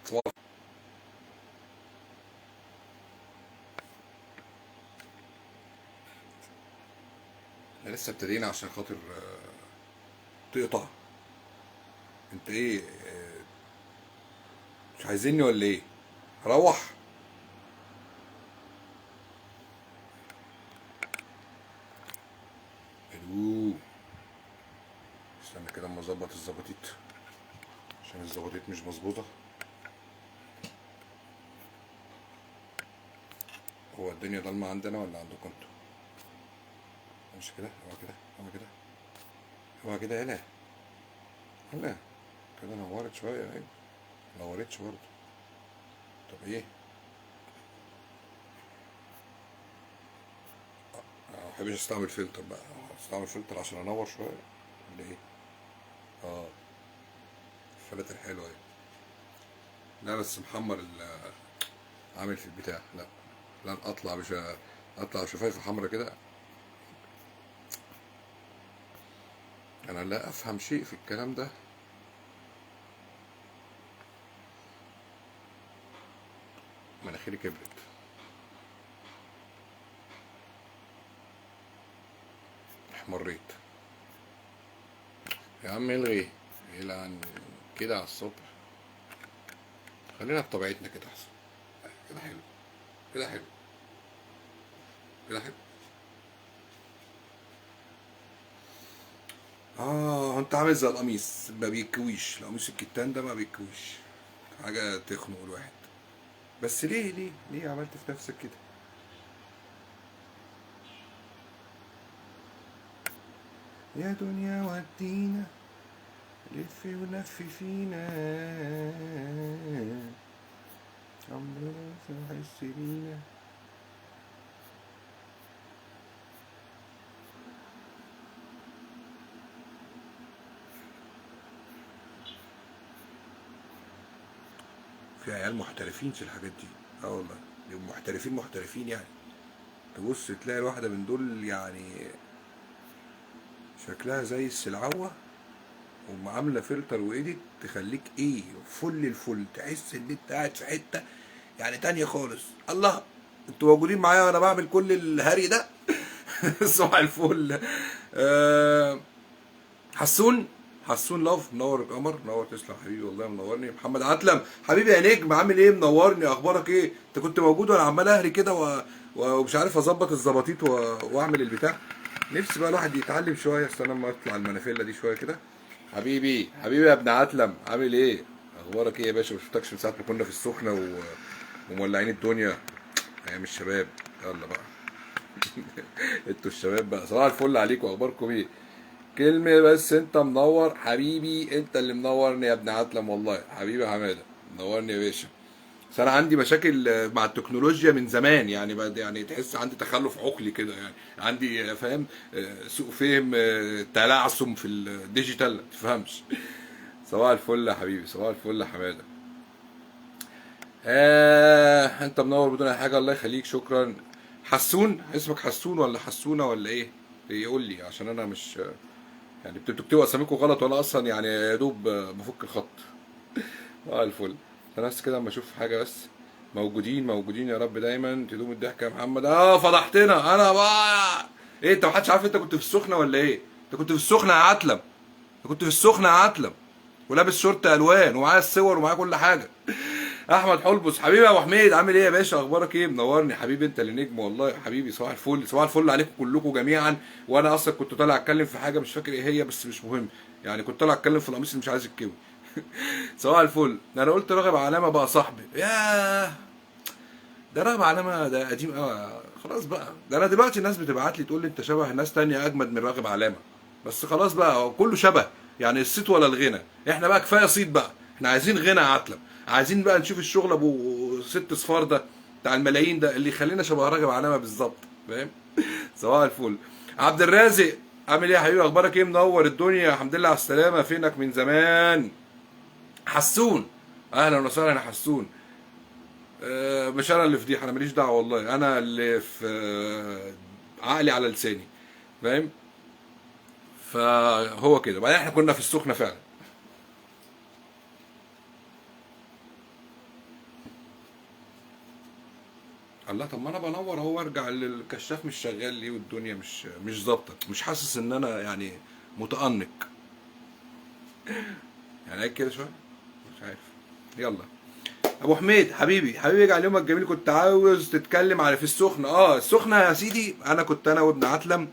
احنا لسه ابتدينا عشان خاطر تقطع. انت ايه مش عايزيني ولا ايه؟ روح. الو، استنى كده اما اظبط الزباطيط عشان الزباطيط مش مظبوطه. هو الدنيا ضلمه عندنا ولا عندكم انتوا؟ مش كده، هو كده، هو كده، هو كده. يلا يلا كده نورت شويه. ايوه نورتش برضه. طب ايه؟ ما بحبش استعمل فلتر بقى. استعمل فلتر عشان انور شويه ولا ايه؟ اه، الفلاتر حلوه ايه. لا بس محمر عامل في البتاع. لا لا، اطلع مش اطلع شفايف حمرا كده. انا لا افهم شيء في الكلام ده. مناخيري كبرت. احمريت. يا عم الغي. يلعن كده على الصبح. خلينا بطبيعتنا كده احسن. كده حلو. كده حلو. كده حلو. اه انت عامل زي القميص ما بيكويش. القميص الكتان ده ما بيكويش. حاجة تخنق الواحد. بس ليه عملت في نفسك كده؟ يا دنيا ودينا لف ولف فينا عمرنا ما هيحس بينا. في عيال محترفين في الحاجات دي. اه والله. بيبقوا محترفين محترفين يعني. تبص تلاقي الواحدة من دول يعني شكلها زي السلعوة وعاملة فلتر وايديت تخليك ايه فل الفل. تحس ان انت قاعد في حتة يعني تانية خالص. الله، انتوا موجودين معايا وانا بعمل كل الهري ده. صباح الفل. أه حسون. حسون لاف منور القمر. منور تسلم حبيبي والله منورني. محمد عتلم حبيبي يا نجم عامل ايه؟ منورني. اخبارك ايه؟ انت كنت موجود وانا عمال اهري كده ومش عارف اظبط الزباطيط واعمل البتاع. نفسي بقى الواحد يتعلم شويه. استنى اما اطلع المنافيله دي شويه كده. حبيبي حبيبي يا ابن عتلم عامل ايه؟ اخبارك ايه يا باشا؟ ما شفتكش من ساعه ما كنا في السخنه ومولعين الدنيا ايام الشباب. يلا بقى. انتوا الشباب بقى صباح الفل عليكم. اخباركم ايه؟ كلمة بس انت منور حبيبي. انت اللي منورني يا ابن عتلم والله. حبيبي يا حماده منورني يا باشا. بس انا عندي مشاكل مع التكنولوجيا من زمان يعني. بعد يعني تحس عندي تخلف عقلي كده يعني. عندي فاهم سوء فهم تلعثم في الديجيتال ما تفهمش. صباح الفل يا حبيبي. صباح الفل يا حماده. انت منور بدون اي حاجه. الله يخليك شكرا. حسون اسمك حسون ولا حسونه ولا ايه؟ يقول لي عشان انا مش يعني بتكتبوا اساميكم غلط وانا اصلا يعني يا دوب بفك الخط. اه الفل. انا بس كده اما اشوف حاجه بس. موجودين موجودين يا رب دايما تدوم الضحك يا محمد. فضحتنا انا بقى. ايه انت محدش عارف انت كنت في السخنه ولا ايه؟ انت كنت في السخنه يا عتلم. انت كنت في السخنه يا عتلم. ولابس شورت الوان ومعايا الصور ومعايا كل حاجه. احمد حلبس حبيبي يا ابو حميد عامل ايه يا باشا؟ اخبارك ايه؟ منورني حبيبي. انت اللي نجم والله يا حبيبي. صباح الفل. صباح الفل عليكم كلكم جميعا. وانا اصلا كنت طالع اتكلم في حاجه مش فاكر ايه هي بس مش مهم. يعني كنت طالع اتكلم في القميص اللي مش عايز يتكوي. صباح الفل. انا قلت راغب علامه بقى صاحبي. ياه، ده راغب علامه ده قديم قوي. خلاص بقى. ده انا دلوقتي الناس بتبعت لي تقول لي انت شبه ناس تانية اجمد من راغب علامه. بس خلاص بقى هو كله شبه. يعني الصيت ولا الغنى. احنا بقى كفايه صيت بقى. احنا عايزين غنى يا عتلم. عايزين بقى نشوف الشغل ابو ست صفار ده بتاع الملايين ده اللي يخلينا شبه راغب علامه بالظبط. فاهم؟ صباح الفل. عبد الرازق عامل ايه يا حبيبي؟ اخبارك ايه؟ منور الدنيا. الحمد لله على السلامه. فينك من زمان؟ حسون اهلا وسهلا يا حسون. مش انا اللي فضيحه. انا ماليش دعوه والله. انا اللي في عقلي على لساني. فاهم؟ فهو كده. بعدين احنا كنا في السخنه فعلا. الله، طب ما انا بنور اهو وارجع للكشاف مش شغال ليه والدنيا مش ظابطه، مش حاسس ان انا يعني متأنق يعني هيك كده شويه، مش عارف. يلا ابو حميد حبيبي حبيبي، يجعل يومك جميل. كنت عاوز تتكلم على في السخنه. السخنه يا سيدي، انا كنت انا وابن عتلم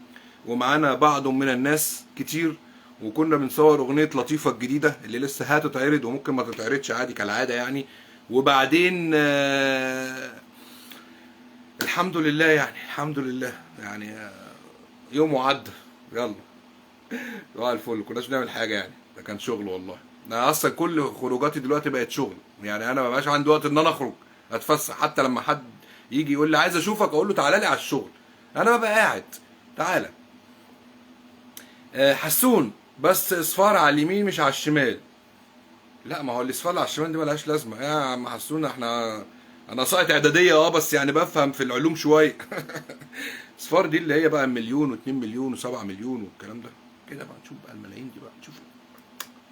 ومعانا بعض من الناس كتير، وكنا بنصور اغنيه لطيفه الجديده اللي لسه هتتعرض وممكن ما تتعرضش عادي كالعاده يعني. وبعدين الحمد لله يعني، الحمد لله يعني يوم وعدى. يلا صباح الفل. كناش بنعمل حاجه يعني، ده كان شغل والله. انا اصلا كل خروجاتي دلوقتي بقت شغل يعني، انا ما بقاش عندي وقت ان انا اخرج اتفسح. حتى لما حد يجي يقول لي عايز اشوفك، اقول له تعالى لي على الشغل، انا ببقى قاعد. تعالى. حسون، بس اصفار على اليمين مش على الشمال. لا ما هو الاصفار على الشمال دي ملهاش لازمه يا عم حسون. انا ساقط اعداديه بس يعني بفهم في العلوم شويه. اصفار دي اللي هي بقى مليون و2 مليون و7 مليون والكلام ده. كده بقى نشوف بقى الملايين دي بقى،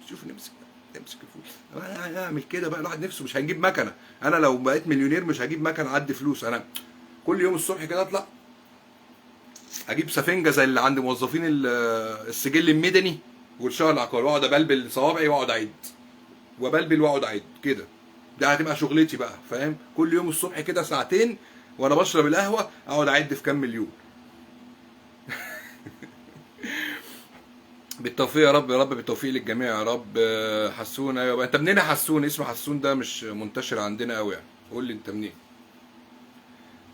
نشوف نمسك الفلوس. اعمل كده بقى، الواحد نفسه مش هنجيب مكنه. انا لو بقيت مليونير مش هجيب مكنه اعدي فلوس. انا كل يوم الصبح كده اطلع اجيب سفنجه زي اللي عند موظفين السجل المدني والشهر العقاري، واقعد ابلبل صوابعي واقعد اعد وبلبل واقعد اعد كده. ده هتبقى شغلتي بقى، فاهم؟ كل يوم الصبح كده ساعتين وانا بشرب القهوه اقعد اعد في كام مليون. بالتوفيق يا رب، يا رب بالتوفيق للجميع يا رب. حسون، ايوه بقى. انت منين يا حسون؟ اسم حسون ده مش منتشر عندنا قوي يعني، قول لي انت منين.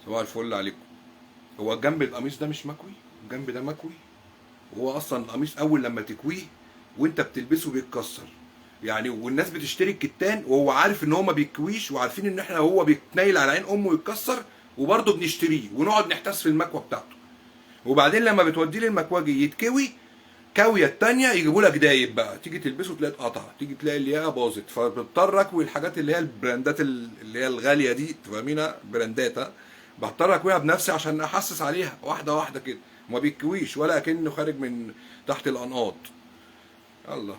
صباح الفل عليكم. هو جنب القميص ده مش مكوي؟ الجنب ده مكوي؟ وهو اصلا القميص اول لما تكويه وانت بتلبسه بيتكسر يعني، والناس بتشتري الكتان وهو عارف ان هو ما بيكويش، وعارفين ان احنا هو بيتنيل على عين امه يتكسر، وبرضه بنشتريه ونقعد نحتس في المكوه بتاعته. وبعدين لما بتوديه للمكواجي يتكوي كاويه التانية يجيبوا لك دايب بقى، تيجي تلبسه تلاقي اتقطع، تيجي تلاقي الياقه باظت، فبضطر اكوي الحاجات اللي هي البراندات اللي هي الغاليه دي، تفهمينا؟ براندات. بضطر اكويها بنفسي عشان احسس عليها واحده واحده كده. ما بيكويش ولا كأنه خارج من تحت الانقاض. الله.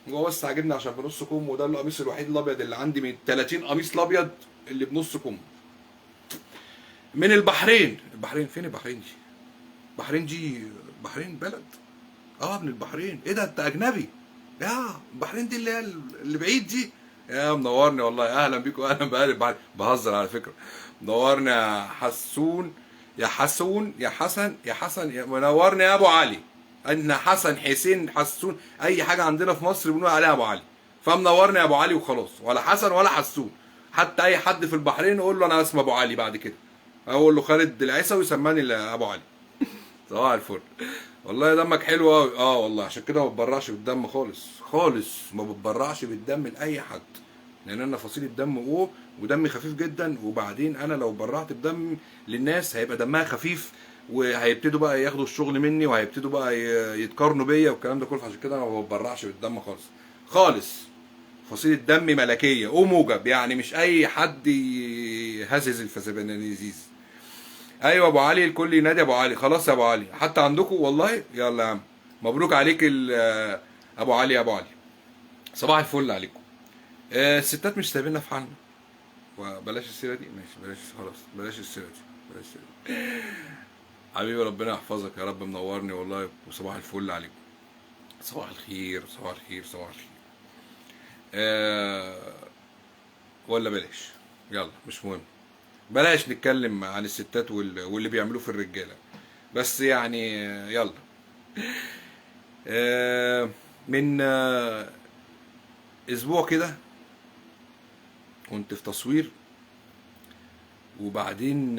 هو بس عاجبني عشان بنص كم، وده القميص الوحيد الابيض اللي عندي من 30 قميص الابيض اللي بنص كم. من البحرين. البحرين فين البحرين دي؟ البحرين دي بحرين بلد. من البحرين. ايه ده انت اجنبي؟ يا البحرين دي اللي هي اللي بعيد دي. يا منورني والله، اهلا بيكم، اهلا بقالي بهزر على فكره. منورني يا حسون، يا حسون، يا حسن، يا حسن، يا منورني يا ابو علي. ان حسن حسين حسون اي حاجه عندنا في مصر بنقول عليها ابو علي، فمنورني يا ابو علي وخلاص، ولا حسن ولا حسون. حتى اي حد في البحرين اقول له انا اسمي ابو علي بعد كده، اقول له خالد العيسوي يسماني ابو علي. صباح الفل. والله دمك حلو قوي. والله عشان كده ما بتبرعش بالدم خالص خالص، ما بتبرعش بالدم لاي حد، لان انا فصيله دم ودمي خفيف جدا. وبعدين انا لو برعت بدم للناس هيبقى دمها خفيف، وهيبتدوا بقى ياخدوا الشغل مني، وهيبتدوا بقى يتقارنوا بيا والكلام ده كله. عشان كده انا ما بتبرعش بالدم خالص خالص. فصيله دم ملكيه وموجب يعني، مش اي حد يهزز الفسبانيزيز. ايوه ابو علي، الكل ينادي ابو علي. خلاص يا ابو علي، حتى عندكم والله. يلا يا عم، مبروك عليك ابو علي يا ابو علي. صباح الفل عليكم. الستات مش سايبيننا في حالنا. وبلاش السيره دي، ماشي بلاش، خلاص بلاش السيره دي، بلاش السيرة دي. حبيبي ربنا يحفظك يا رب، منورني والله. وصباح الفل عليكم. صباح الخير، صباح الخير، صباح الخير. ولا بلاش، يلا مش مهم. بلاش نتكلم عن الستات واللي بيعملوه في الرجاله، بس يعني يلا. من اسبوع كده كنت في تصوير، وبعدين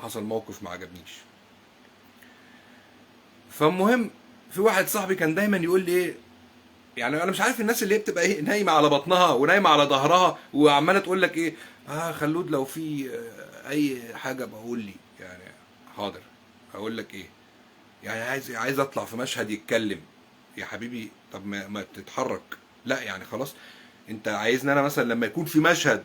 حصل موقف ما عجبنيش. فالمهم في واحد صاحبي كان دايما يقول لي ايه يعني، انا مش عارف الناس اللي هي بتبقى ايه نايمه على بطنها ونايمه على ظهرها وعماله تقول لك ايه، خلود لو في اي حاجه بقول لي يعني. حاضر، اقول لك ايه يعني؟ عايز اطلع في مشهد يتكلم يا حبيبي. طب ما تتحرك. لا يعني خلاص، انت عايزني انا مثلا لما يكون في مشهد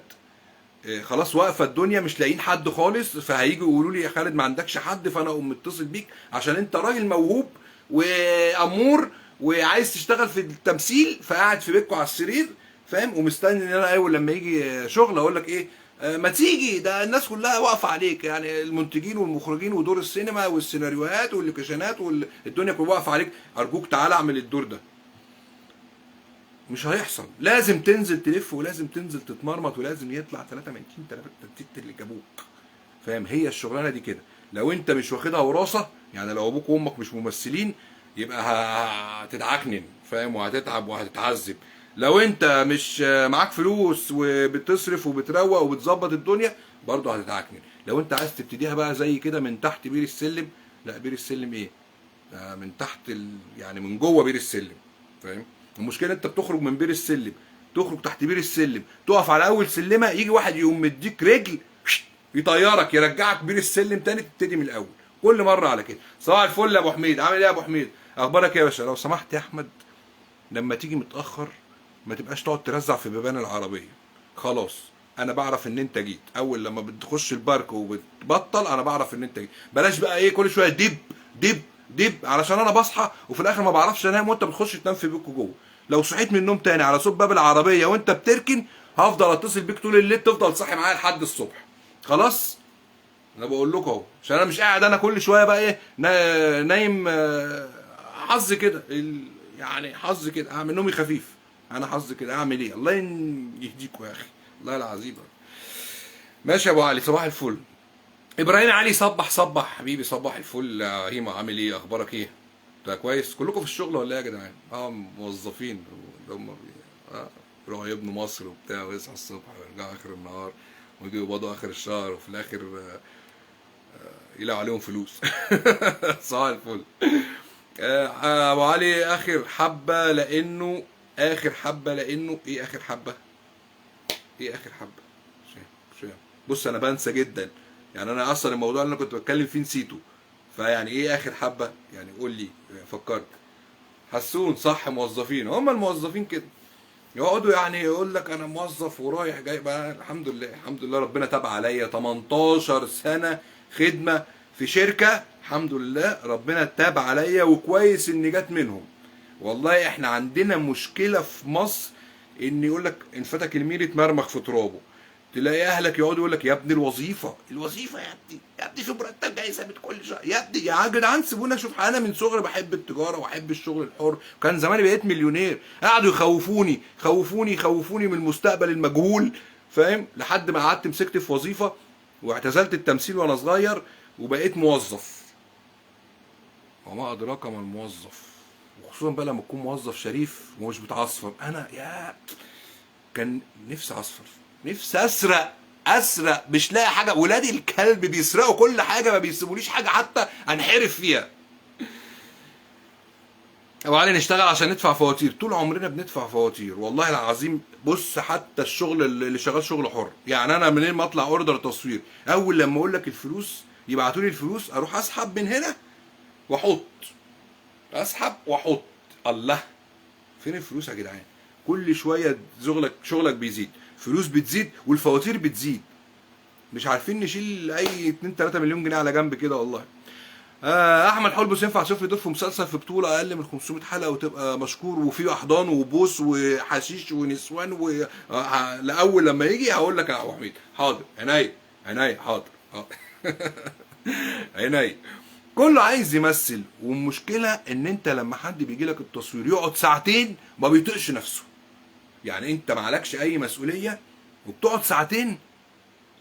خلاص واقفه الدنيا مش لاقيين حد خالص، فهيجوا يقولوا لي يا خالد ما عندكش حد، فانا اقوم متصل بيك عشان انت راجل موهوب وامور وعايز تشتغل في التمثيل، فقاعد في بيتكم على السرير فاهم، ومستني ان انا اول لما يجي شغل اقول لك ايه، ما تيجي، ده الناس كلها واقفه عليك، يعني المنتجين والمخرجين ودور السينما والسيناريوهات واللوكيشنات والدنيا كلها واقفه عليك، ارجوك تعالى اعمل الدور ده. مش هيحصل، لازم تنزل تلف ولازم تنزل تتمرمط ولازم يطلع 3 ميتين 3 اللي جابوك. فاهم؟ هي الشغلانه دي كده. لو انت مش واخدها وراثه، يعني لو ابوك وامك مش ممثلين يبقى هتتعكنن، فاهم؟ وهتتعب وهتتعذب. لو انت مش معاك فلوس وبتصرف وبتروق وبتظبط الدنيا برضه هتتعكنن. لو انت عايز تبتديها بقى زي كده من تحت بير السلم، لا بير السلم ايه، من تحت يعني من جوه بير السلم، فاهم؟ المشكله انت بتخرج من بير السلم، تخرج تحت بير السلم، تقف على اول سلمه، يجي واحد يقوم مديك رجل يطيرك يرجعك بير السلم تاني، تبتدي من الاول كل مره على كده. صباح الفل يا ابو حميد، عامل ايه يا ابو حميد؟ اخبارك ايه يا باشا؟ لو سمحت يا احمد، لما تيجي متاخر ما تبقاش تقعد ترزع في بيبان العربيه. خلاص انا بعرف ان انت جيت، اول لما بتخش البارك وبتبطل انا بعرف ان انت جيت. بلاش بقى ايه كل شويه دب دب دب، علشان انا بصحى وفي الاخر ما بعرفش انام وانت بتخش تنام في بيتكم جوه. لو صحيت من النوم تاني على صوت باب العربيه وانت بتركن، هفضل اتصل بيك طول الليل، تفضل صاحي معايا لحد الصبح. خلاص؟ انا بقول لكم اهو، عشان انا مش قاعد انا كل شويه بقى ايه نايم حظ كده يعني حظ كده، اعمل نومي خفيف. انا حظ كده اعمل ايه؟ الله يهديكوا يا اخي، الله العظيم. ماشي يا ابو علي، صباح الفل. ابراهيم علي، صبح حبيبي، صباح الفل يا هيما، عامل ايه؟ اخبارك ايه؟ انت كويس؟ كلكم في الشغل ولا ايه يا جدعان؟ موظفين اللي هم يروحوا يبنوا مصر وبتاع، ويصحوا الصبح ويرجعوا اخر النهار ويجوا يقبضوا اخر الشهر، وفي الاخر يلاقوا عليهم فلوس. صباح الفل. ابو علي، اخر حبه لانه ايه اخر حبه؟ ايه اخر حبه؟ مش فاهم. بص انا بنسى جدا، يعني انا اصلا الموضوع اللي انا كنت بتكلم فيه نسيته، فيعني ايه اخر حبه؟ يعني قول لي فكرت. حسون، صح، موظفين، هم الموظفين كده يقعدوا يعني يقول لك انا موظف ورايح جاي بقى. الحمد لله الحمد لله، ربنا تاب عليا 18 سنه خدمه في شركه، الحمد لله ربنا تاب عليا، وكويس اني جت منهم. والله احنا عندنا مشكله في مصر، ان يقول لك ان فتك الميل اتمرمخ في ترابه. تلاقي اهلك يقعدوا يقول لك يا ابني الوظيفه يا ابني، يا ابني في مرتب جاي ثابت كل شهر، يا ابني يا جدعان سيبونا. شوف انا من صغري بحب التجاره واحب الشغل الحر، كان زماني بقيت مليونير. قعدوا يخوفوني من المستقبل المجهول، فاهم؟ لحد ما قعدت مسكت في وظيفه واعتزلت التمثيل وانا صغير وبقيت موظف. وما ادراك ما الموظف، وخصوصا بقى لما تكون موظف شريف ومش بتعصفر. انا يا كان نفسي اصفر، نفسي اسرق مش لاقي حاجه. ولادي الكلب بيسرقوا كل حاجه، ما بيسيبوليش حاجه حتى انحرف فيها. وبعدين نشتغل عشان ندفع فواتير، طول عمرنا بندفع فواتير والله العظيم. بص حتى الشغل اللي شغال شغل حر، يعني انا منين ما اطلع اوردر تصوير، اول لما اقول لك الفلوس يبعتوا لي الفلوس، اروح اسحب من هنا واحط، اسحب واحط. الله، فين الفلوس يا جدعان؟ كل شويه شغلك بيزيد، فلوس بتزيد والفواتير بتزيد، مش عارفين نشيل اي 2 3 مليون جنيه على جنب كده والله. احمد حلبس، ينفع اشوف لي دور في مسلسل في بطوله اقل من 500 حلقه وتبقى مشكور، وفي احضان وبوس وحشيش ونسوان لاول لما يجي هقول لك يا ابو حميد. حاضر عينيا حاضر. عينيا. كله عايز يمثل، والمشكله ان انت لما حد بيجي لك التصوير يقعد ساعتين ما بيطيقش نفسه. يعني انت معلكش اي مسؤوليه وبتقعد ساعتين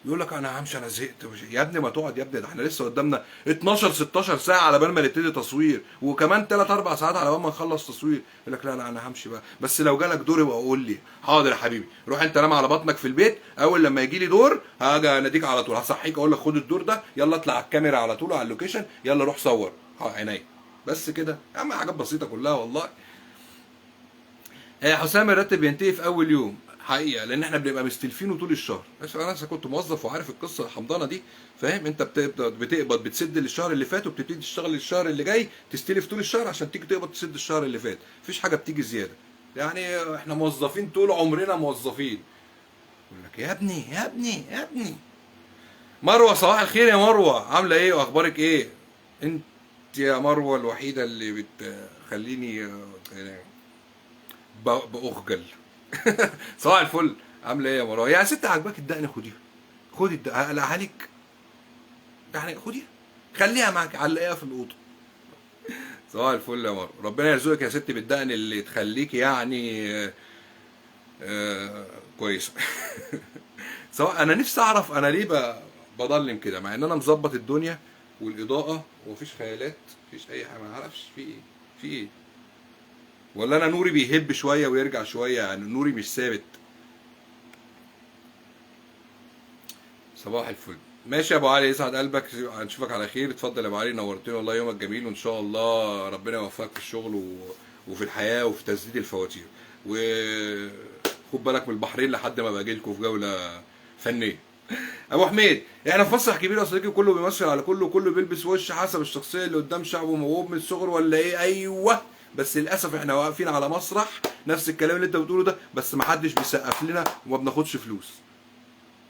يقول لك انا همشي، انا زهقت. يا ابني ما تقعد يا ابني، ده احنا لسه قدامنا 12 16 ساعه على بال ما نبتدي تصوير، وكمان 3 4 ساعات على بال ما نخلص تصوير. يقول لك لا انا همشي بقى، بس لو جالك دور يبقى قول لي. حاضر يا حبيبي، روح انت نام على بطنك في البيت، اول لما يجي لي دور هاجي اناديك على طول، هصحيك اقول لك خد الدور ده، يلا اطلع على الكاميرا على طول على اللوكيشن، يلا روح صور. عينيا. بس كده يا عم، حاجات بسيطه كلها والله. حسام، الراتب بينتهي في اول يوم حقيقه، لان احنا بنبقى مستلفينه طول الشهر. بس انا كنت موظف وعارف القصه الحمضانه دي، فاهم؟ انت بتقبض بتسد للشهر اللي فات، وبتبتدي تشتغل الشهر اللي جاي تستلف طول الشهر عشان تيجي تقبض تسد الشهر اللي فات. مفيش حاجه بتيجي زياده، يعني احنا موظفين طول عمرنا موظفين. يقول لك يا ابني. مروه، صباح الخير يا مروه، عامله ايه واخبارك ايه؟ انت يا مروه الوحيده اللي بتخليني باخجل. صباح الفل، عامله ايه يا مروه؟ يا ست عاجباك الدقن خديها، خدي اقلعها لك، يعني خديها خليها معاك، علقيها في الاوضه. صباح الفل يا مروه، ربنا يرزقك يا ستي بالدقن اللي تخليك يعني كويسه. سواء انا نفسي اعرف انا ليه بضلم كده، مع ان انا مظبط الدنيا والاضاءه ومفيش خيالات، مفيش اي حاجه، ما اعرفش في ايه، في ايه. ولا انا نوري بيهب شويه ويرجع شويه، يعني نوري مش ثابت. صباح الفل. ماشي يا ابو علي، يسعد قلبك، هنشوفك على خير. اتفضل يا ابو علي، نورتني والله، يومك جميل، وان شاء الله ربنا يوفقك في الشغل وفي الحياه وفي تسديد الفواتير. وخد بالك من البحرين لحد ما باجي لكم في جوله فنيه. ابو حميد، احنا في مسرح كبير يا صديقي، كله بيمثل على كله، كله بيلبس وش حسب الشخصيه اللي قدام شعبه، موهوب من الصغر ولا ايه؟ ايوه. بس للاسف احنا واقفين على مسرح نفس الكلام اللي انت بتقوله ده، بس محدش بيسقف لنا وما بناخدش فلوس.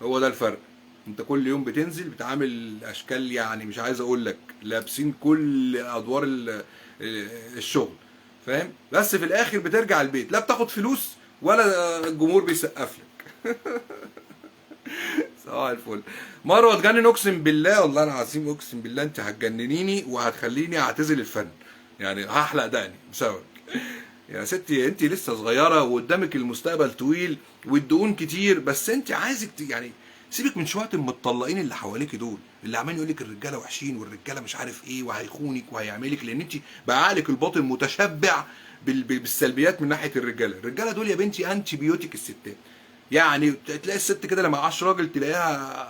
هو ده الفرق. انت كل يوم بتنزل بتعامل اشكال، يعني مش عايز اقول لك لابسين كل ادوار الشغل، فاهم؟ بس في الاخر بترجع البيت لا بتاخد فلوس ولا الجمهور بيسقف لك. صباح الفل. مروه تجنن، اقسم بالله والله العظيم، اقسم بالله انت هتجننيني وهتخليني اعتزل الفن، يعني هحلق دقني بسببك. يا ستي انت لسه صغيره وقدامك المستقبل طويل والدقون كتير، بس انت عايزك يعني سيبك من شويه المتطلقين اللي حواليك دول، اللي عمال يقول لك الرجاله وحشين والرجاله مش عارف ايه وهيخونك وهيعملك، لان انت بقى عقلك الباطن متشبع بالسلبيات من ناحيه الرجاله. الرجاله دول يا بنتي انتي بيوتك الستات، يعني تلاقي الست كده لما معاش راجل تلاقيها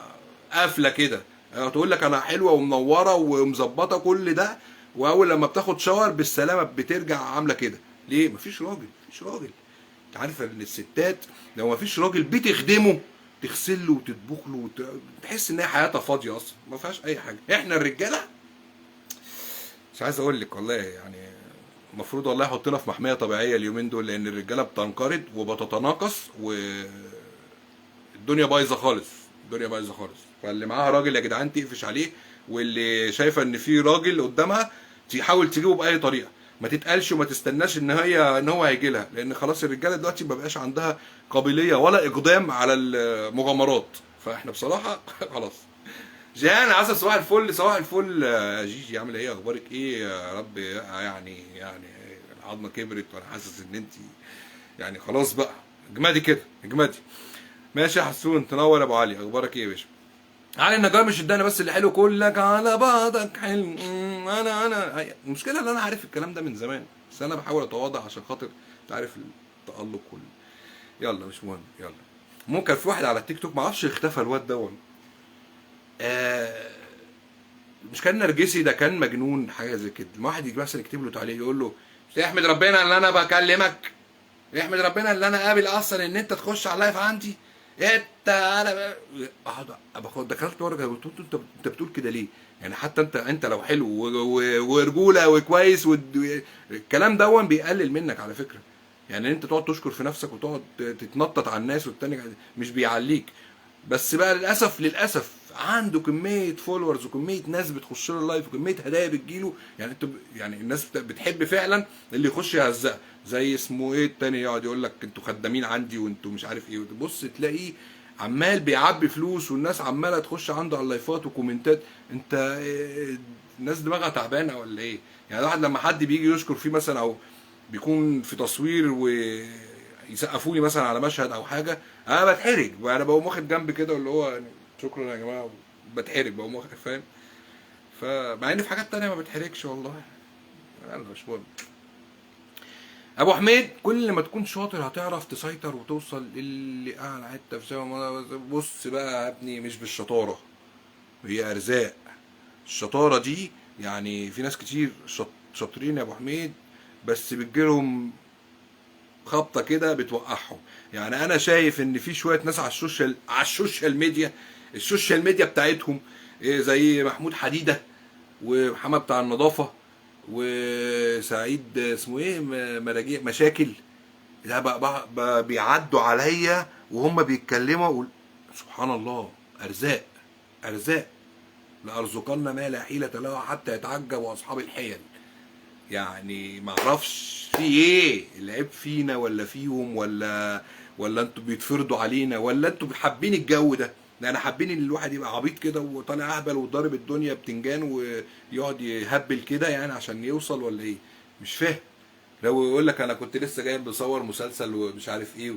قافله كده، تقول لك انا حلوه ومنوره ومظبطه كل ده، واول لما بتاخد شاور بالسلامه بترجع عامله كده. ليه؟ مفيش راجل، مفيش راجل. انت عارف ان الستات لو مفيش راجل بتخدمه، تغسل له وتطبخ له تحس ان هي حياتها فاضيه اصلا ما فيهاش اي حاجه. احنا الرجاله مش عايز اقول لك والله، يعني المفروض والله يحطنا في محميه طبيعيه اليومين دول، لان الرجاله بتنقرض وبتتناقص والدنيا بايظه خالص، الدنيا بايظه خالص. فاللي معاها راجل يا جدعان تقفش عليه، واللي شايفه ان في راجل قدامها تحاول تجيبه باي طريقه، ما تتقالش وما تستناش ان هو هيجي لها، لان خلاص الرجاله دلوقتي ما بقاش عندها قابليه ولا اقدام على المغامرات. فاحنا بصراحه خلاص. جيهان عسل، صباح الفل، صباح الفل يا جيجي، عامله ايه؟ اخبارك ايه؟ يا رب يعني العظمه كبرت وانا حاسس ان انت يعني خلاص بقى اجمدي كده اجمدي. ماشي يا حسون، تنور يا ابو علي، اخبارك ايه يا باشا؟ علي النجار مش اداني بس اللي حلو، كلك على بعضك حلو. انا المشكله ان انا عارف الكلام ده من زمان، بس انا بحاول اتواضع عشان خاطر انت عارف التالق كله. يلا مش مهم، يلا. ممكن في واحد على التيك توك ما اعرفش اختفى الواد ده، آه مش كان نرجسي ده، كان مجنون حاجه زي كده. لما واحد يجي مثلا يكتب له تعليق يقول له احمد ربنا ان انا بكلمك، احمد ربنا ان انا قابل اصلا ان انت تخش على اللايف عندي، انت انا اقعد باخد دخلت ورقه قلت له انت بتقول كده ليه؟ يعني حتى انت لو حلو ورجوله وكويس الكلام دون بيقلل منك على فكره، يعني انت تقعد تشكر في نفسك وتقعد تتنطط على الناس والتاني مش بيعليك. بس بقى للاسف عنده كميه فولورز وكميه ناس بتخش له اللايف وكميه هدايا بتجيله، يعني انت يعني الناس بتحب فعلا اللي يخش يهزق، زي اسمه ايه التاني يقعد يقول لك انتوا خدامين عندي وانتوا مش عارف ايه، بص تلاقيه عمال بيعبي فلوس والناس عماله تخش عنده على اللايفات وكومنتات. انت الناس دماغها تعبانه ولا ايه؟ يعني الواحد لما حد بيجي يشكر فيه مثلا، او بيكون في تصوير ويسقفوا لي مثلا على مشهد او حاجه، انا بتحرج، انا بقوم واخد جنب كده اللي هو يعني شكرا يا جماعه، بتحرج بقوم واخد، فاهم؟ فمع ان في حاجات تانية ما بتحرجش والله، يلا مش مهم. ابو حميد، كل ما تكون شاطر هتعرف تسيطر وتوصل للي اعلى حته في سما. بص بقى يا ابني، مش بالشطاره، هي ارزاق. الشطاره دي يعني في ناس كتير شاطرين يا ابو حميد، بس بتجيلهم خبطه كده بتوقعهم. يعني انا شايف ان في شويه ناس السوشيال ميديا بتاعتهم إيه، زي محمود حديده ومحمد بتاع النظافه وسعيد اسمه ايه مراجيع مشاكل، ده بقى بيعدوا عليا وهم بيتكلموا سبحان الله. ارزاق، ارزاق. لارزقن ما لا حيلة له حتى يتعجب اصحاب الحيل. يعني معرفش في ايه العيب فينا ولا فيهم، ولا انتوا بيتفرضوا علينا، ولا انتوا حابين الجو ده. ده انا حابين ان الواحد يبقى عبيط كده وطالع اهبل وضارب الدنيا بتنجان ويقعد يهبل كده يعني عشان يوصل، ولا ايه؟ مش فاهم. لو يقول لك انا كنت لسه جاي بصور مسلسل ومش عارف ايه.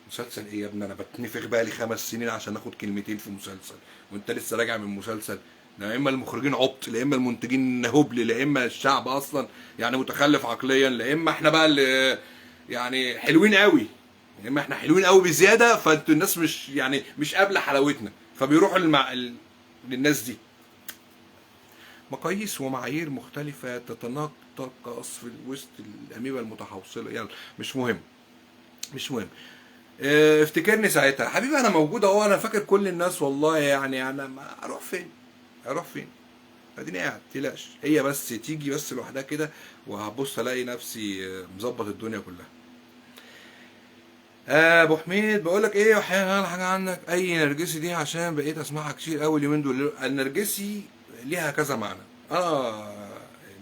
مسلسل ايه يا ابني؟ انا بتنفخ بقى لي 5 سنين عشان اخد كلمتين في مسلسل، وانت لسه راجع من مسلسل. لا اما المخرجين عبط، لا اما المنتجين هبل، لا اما الشعب اصلا يعني متخلف عقليا، لا اما احنا بقى اللي يعني حلوين قوي. يا اما احنا حلوين قوي بزياده، فانتوا الناس مش يعني مش قابله حلاوتنا، فبيروحوا للناس دي. مقاييس ومعايير مختلفه تتناقص في وسط الاميبا المتحوصله. يلا مش مهم، مش مهم. افتكرني ساعتها حبيبي، انا موجود اهو، انا فاكر كل الناس والله. يعني انا ما اروح فين؟ اروح فين؟ اديني قاعد، متقلقش. هي بس تيجي بس لوحدها كده وهبص الاقي نفسي مظبط الدنيا كلها. ابو حميد بقول لك ايه، احيانا حاجه عنك اي نرجسي دي عشان بقيت اسمعها كتير قوي اليومين دول. النرجسي ليها كذا معنى. انا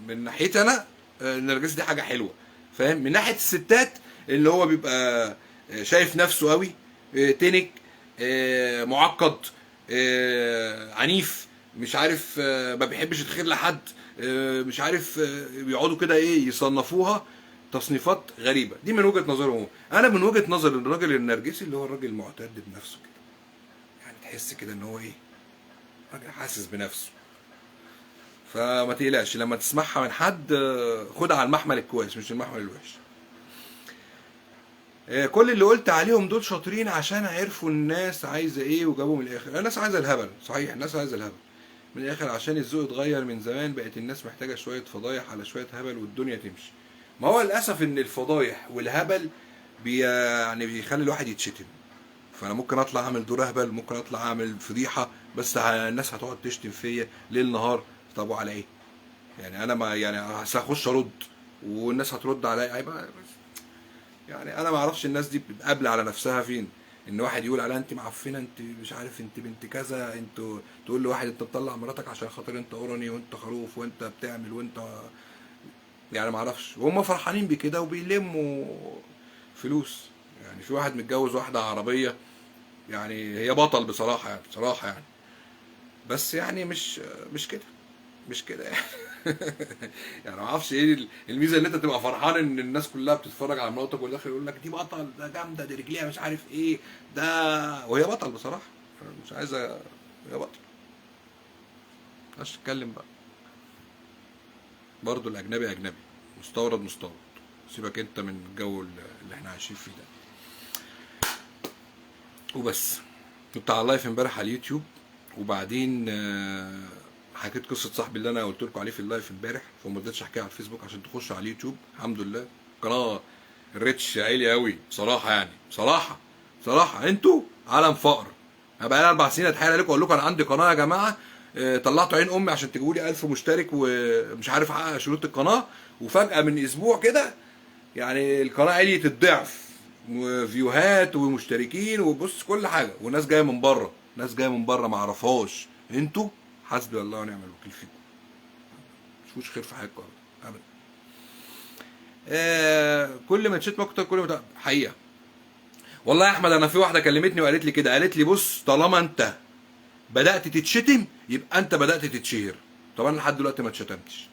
من ناحيتي انا النرجسي دي حاجه حلوه، فاهم؟ من ناحيه الستات اللي هو بيبقى شايف نفسه قوي، تنك، معقد، عنيف، مش عارف، ما بيحبش الخير لحد، مش عارف، بيقعدوا كده ايه يصنفوها تصنيفات غريبه. دي من وجهه نظرهم. انا من وجهه نظر الراجل النرجسي اللي هو الراجل المعتد بنفسه كده، يعني تحس كده ان هو ايه، راجل حاسس بنفسه. فما تقلقش لما تسمعها من حد، خدها على المحمل الكويس مش المحمل الوحش. كل اللي قلت عليهم دول شاطرين عشان عرفوا الناس عايزه ايه وجابوا من الاخر. الناس عايزه الهبل، صحيح الناس عايزه الهبل من الاخر، عشان الذوق اتغير من زمان، بقت الناس محتاجه شويه فضايح على شويه هبل والدنيا تمشي. ما هو للاسف ان الفضايح والهبل يعني بيخلي الواحد يتشتم. فانا ممكن اطلع اعمل دور اهبل، ممكن اطلع اعمل فضيحه، بس الناس هتقعد تشتم فيا ليل نهار. طب وعلى ايه؟ يعني انا ما يعني هخش ارد والناس هترد عليا، هيبقى يعني انا ما اعرفش الناس دي قابله على نفسها فين. ان واحد يقول عليها انت معفنه، انت مش عارف، انت بنت كذا، انت تقول لواحد انت تطلع مراتك عشان خاطر انت اوراني وانت خروف وانت بتعمل وانت، يعني ما اعرفش. وهم فرحانين بكده وبيلموا فلوس. يعني في واحد متجوز واحده عربيه، يعني هي بطل بصراحه، يعني بصراحه يعني. بس يعني مش كده، مش كده يعني. يعني ما اعرفش ايه الميزه اللي انت تبقى فرحان ان الناس كلها بتتفرج على مراتك والاخر يقول لك دي بطل، ده جامده، دي رجليها مش عارف ايه ده، وهي بطل بصراحه. مش عايزه، هي بطل. مش تتكلم بقى. برضه الاجنبي اجنبي، مستورد مستورد. سيبك انت من الجو اللي احنا عايشين فيه ده. وبس. كنت على اللايف امبارح على اليوتيوب، وبعدين حكيت قصه صاحبي اللي انا قلت لكم عليه في اللايف امبارح، فما رضيتش احكيها على الفيسبوك عشان تخشوا على اليوتيوب. الحمد لله قناه الريتش عالي قوي بصراحه، يعني بصراحه بصراحه انتوا عالم فقر. انا بقالي 4 سنين اتحايل عليكم اقول لكم انا عندي قناه يا جماعه، طلعتوا عين امي عشان تجيبوا لي 1000 مشترك ومش عارف احقق شروط القناه، وفجاه من اسبوع كده يعني القناه عليت الضعف، وفيوهات ومشتركين وبص كل حاجه، وناس جايه من بره، ناس جايه من بره ما اعرفهاش. انتوا حسبي الله ونعم الوكيل فيكم، مش خير في حياتكم ابدا. كل ما تشتم اكتر كل ما حقيقه. والله يا احمد انا في واحده كلمتني وقالت لي كده، قالت لي بص طالما انت بدات تتشتم يبقى انت بدات تتشهر. طب انا لحد دلوقتي ما اتشتمتش،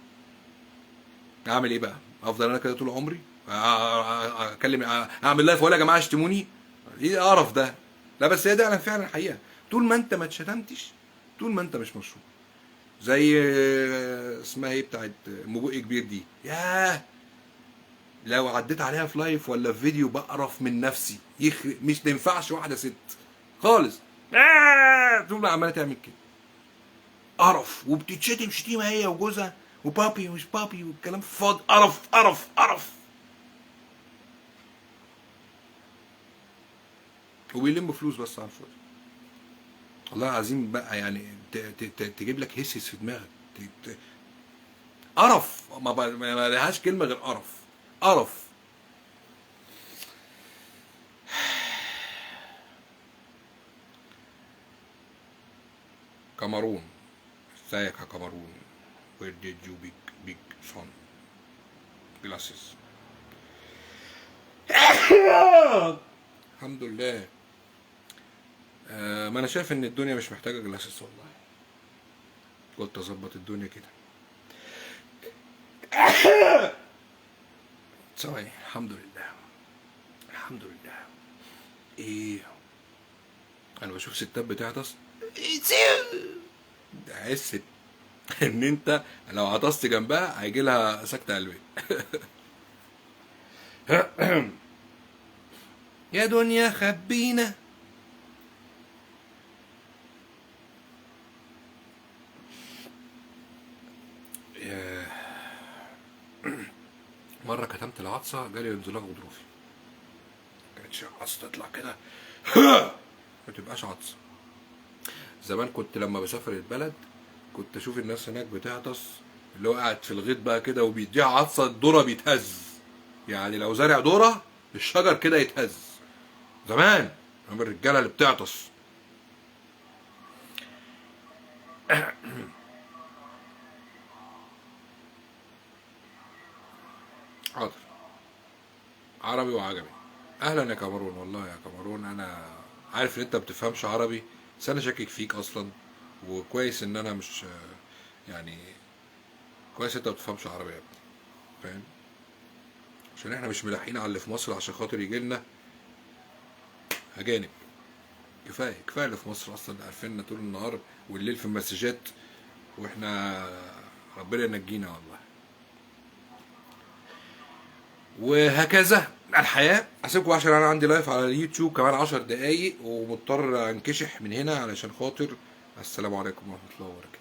اعمل ايه بقى؟ افضل انا كده طول عمري اكلم اعمل لايف واقول يا جماعه اشتموني؟ ايه القرف ده؟ لا بس هي ده فعلا الحقيقه. طول ما انت ما اتشتمتش، طول ما انت مش مشهور. زي اسمها ايه بتاعت ام بق كبير دي، ياه لو عديت عليها في لايف ولا في فيديو بقرف من نفسي. مش تنفعش واحده ست خالص. طول ما عماله تعمل كده قرف، وبتتشتم شتيمه هي وجوزها وبابي ومش بابي والكلام فاضي، قرف قرف قرف. وبيلموا فلوس بس على الفاضي. والله العظيم بقى يعني تجيب لك هسس في دماغك. قرف، ما لهاش كلمه غير قرف قرف. كاميرون، ازيك يا كاميرون؟ where did you big son glasses. الحمد لله. ما انا شايف ان الدنيا مش محتاجه جلاسس والله. قلت اظبط الدنيا كده. ثواني. الحمد لله. الحمد لله. ايه، انا بشوف ستات بتعطس احس ان انت لو عطست جنبها هيجي لها سكته قلبيه. يا دنيا خبينا. مره كتمت العطسه جالي انزلاق غضروفي. ما كانتش عطسه تطلع كده. ما تبقاش عطسه. زمان كنت لما بسافر البلد كنت اشوف الناس هناك بتعطس، اللي هو قاعد في الغيط بقى كده وبيديها عطسه الذره بيتهز. يعني لو زارع ذره الشجر كده يتهز. زمان من الرجاله اللي بتعطس. حاضر. عربي وعجمي. اهلا يا كاميرون. والله يا كاميرون انا عارف ان انت بتفهمش عربي، بس انا شاكك فيك اصلا. وكويس ان انا مش يعني كويس انت بتفهمش عربي يا ابني. فاهم؟ عشان احنا مش ملاحقين على اللي في مصر عشان خاطر يجي لنا اجانب. كفايه كفايه اللي في مصر اصلا عارفيننا طول النهار والليل في المسجات، واحنا ربنا ينجينا والله. وهكذا الحياه. اسيبكم عشان انا عندي لايف على اليوتيوب كمان 10 دقايق ومضطر انكشح من هنا علشان خاطر. السلام عليكم ورحمه الله وبركاته.